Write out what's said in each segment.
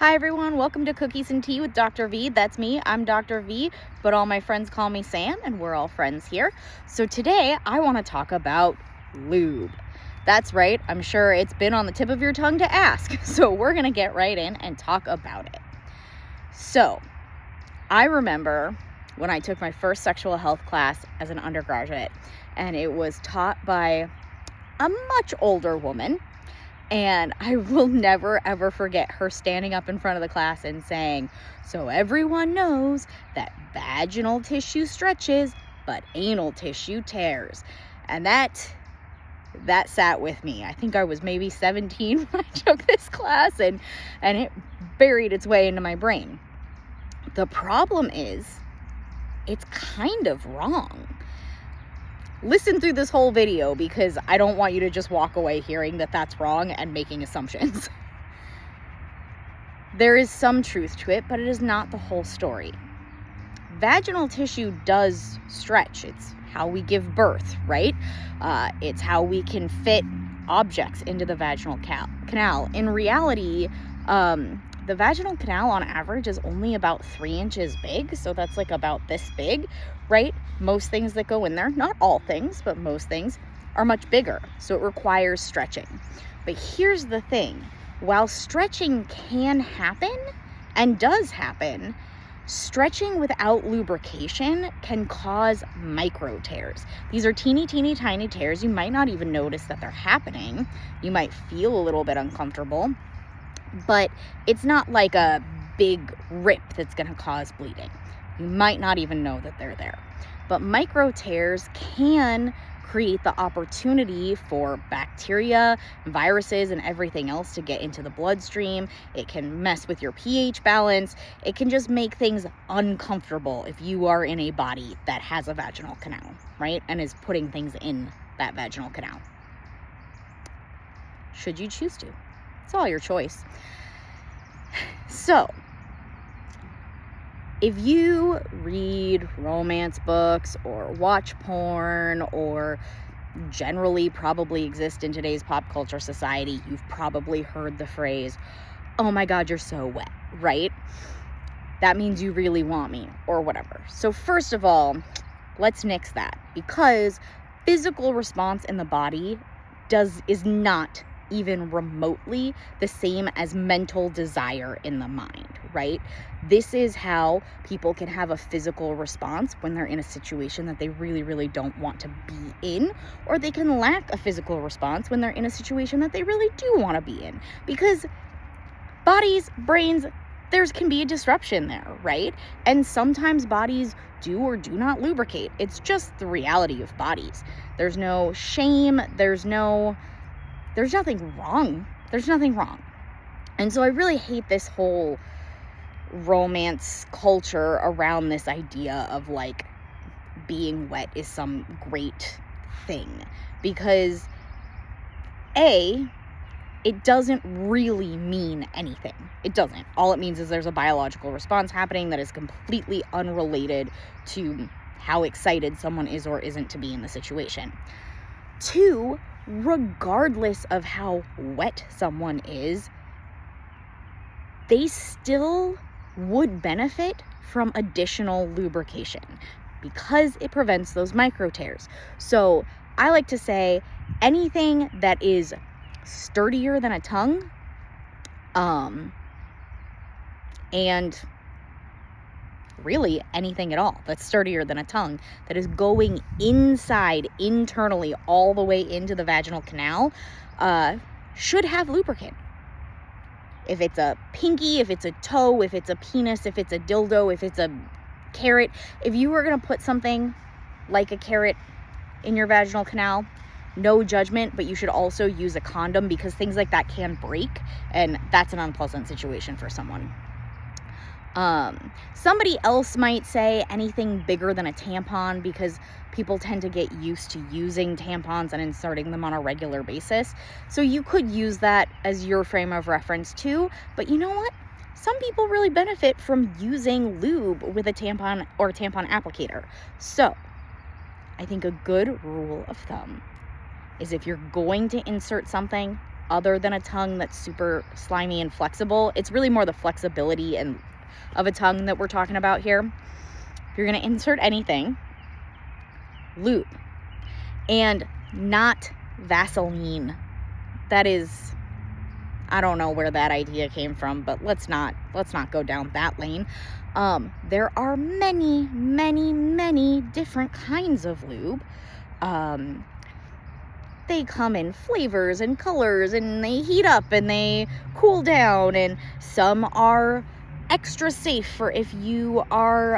Hi everyone, welcome to Cookies and Tea with Dr. V. That's me, I'm Dr. V, but all my friends call me Sam, and we're all friends here. So today I want to talk about lube. That's right, I'm sure it's been on the tip of your tongue to ask, so we're going to get right in and talk about it. So, I remember when I took my first sexual health class as an undergraduate, and it was taught by a much older woman. And I will never, ever forget her standing up in front of the class and saying, "So everyone knows that vaginal tissue stretches, but anal tissue tears." And that sat with me. I think I was maybe 17 when I took this class, and it buried its way into my brain. The problem is, it's kind of wrong. Listen through this whole video because I don't want you to just walk away hearing that that's wrong and making assumptions. There is some truth to it, but it is not the whole story. Vaginal tissue does stretch. It's how we give birth, right? It's how we can fit objects into the vaginal canal. In reality, the vaginal canal on average is only about 3 inches big, so that's like about this big, right? Most things that go in there, not all things, but most things are much bigger, so it requires stretching. But here's the thing, while stretching can happen and does happen, stretching without lubrication can cause micro tears. These are teeny tiny tears. You might not even notice that they're happening. You might feel a little bit uncomfortable, but it's not like a big rip that's going to cause bleeding. You might not even know that they're there. But micro tears can create the opportunity for bacteria, viruses, and everything else to get into the bloodstream. It can mess with your pH balance. It can just make things uncomfortable if you are in a body that has a vaginal canal, right? And is putting things in that vaginal canal. Should you choose to? It's all your choice. So, if you read romance books or watch porn or generally probably exist in today's pop culture society, you've probably heard the phrase, "Oh my God, you're so wet," right? That means you really want me or whatever. So first of all, let's nix that, because physical response in the body is not even remotely the same as mental desire in the mind, right? This is how people can have a physical response when they're in a situation that they really, really don't want to be in, or they can lack a physical response when they're in a situation that they really do want to be in. Because bodies, brains, there can be a disruption there, right? And sometimes bodies do or do not lubricate. It's just the reality of bodies. There's no shame, there's nothing wrong. There's nothing wrong. And so I really hate this whole romance culture around this idea of like being wet is some great thing, because it doesn't really mean anything. It doesn't. All it means is there's a biological response happening that is completely unrelated to how excited someone is or isn't to be in the situation. 2, regardless of how wet someone is, they still would benefit from additional lubrication because it prevents those micro tears. So I like to say anything that is sturdier than a tongue, and really anything at all that's sturdier than a tongue, that is going inside internally all the way into the vaginal canal, should have lubricant. If it's a pinky, if it's a toe, if it's a penis, if it's a dildo, if it's a carrot, if you were going to put something like a carrot in your vaginal canal, no judgment, but you should also use a condom, because things like that can break, and that's an unpleasant situation for someone. Somebody else might say anything bigger than a tampon, because people tend to get used to using tampons and inserting them on a regular basis. So you could use that as your frame of reference too. But you know what? Some people really benefit from using lube with a tampon or tampon applicator. So I think a good rule of thumb is, if you're going to insert something, other than a tongue that's super slimy and flexible. It's really more the flexibility and of a tongue that we're talking about here. If you're going to insert anything, lube, and not Vaseline. That is, I don't know where that idea came from, but let's not go down that lane. There are many, many, many different kinds of lube. They come in flavors and colors, and they heat up and they cool down, and some are extra safe for if you are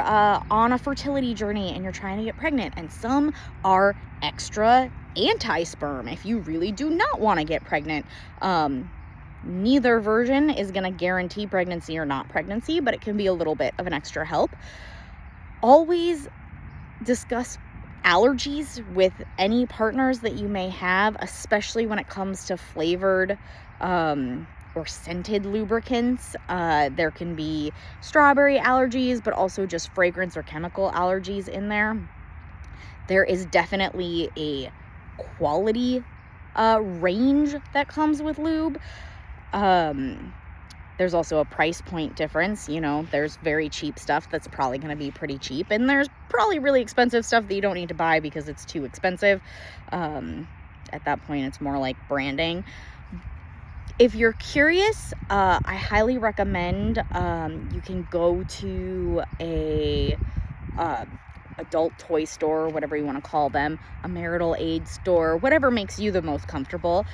on a fertility journey and you're trying to get pregnant, and some are extra anti-sperm if you really do not want to get pregnant. Neither version is going to guarantee pregnancy or not pregnancy, but it can be a little bit of an extra help. Always discuss allergies with any partners that you may have, especially when it comes to flavored or scented lubricants. There can be strawberry allergies, but also just fragrance or chemical allergies in there. There is definitely a quality range that comes with lube. There's also a price point difference. You know, there's very cheap stuff that's probably going to be pretty cheap, and there's probably really expensive stuff that you don't need to buy because it's too expensive. At that point, it's more like branding. If you're curious, I highly recommend you can go to a adult toy store, whatever you want to call them, a marital aid store, whatever makes you the most comfortable.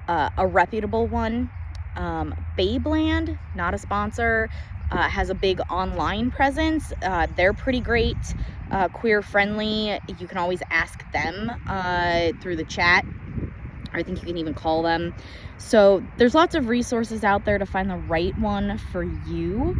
A reputable one. Babeland, not a sponsor, has a big online presence. They're pretty great, queer friendly. You can always ask them through the chat. I think you can even call them. So there's lots of resources out there to find the right one for you.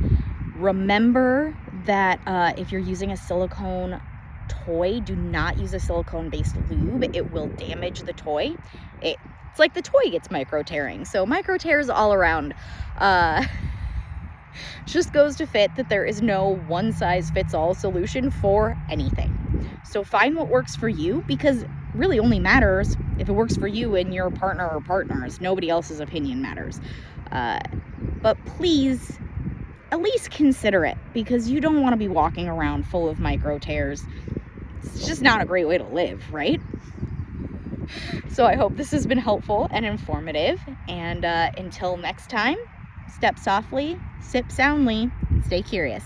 Remember that if you're using a silicone toy, do not use a silicone-based lube. It will damage the toy. It's like the toy gets micro tearing. So micro tears all around. Just goes to fit that there is no one-size-fits-all solution for anything. So find what works for you, because it really only matters if it works for you and your partner or partners. Nobody else's opinion matters. But please, at least consider it, because you don't want to be walking around full of micro tears. It's just not a great way to live, right? So I hope this has been helpful and informative. And until next time, step softly, sip soundly, and stay curious.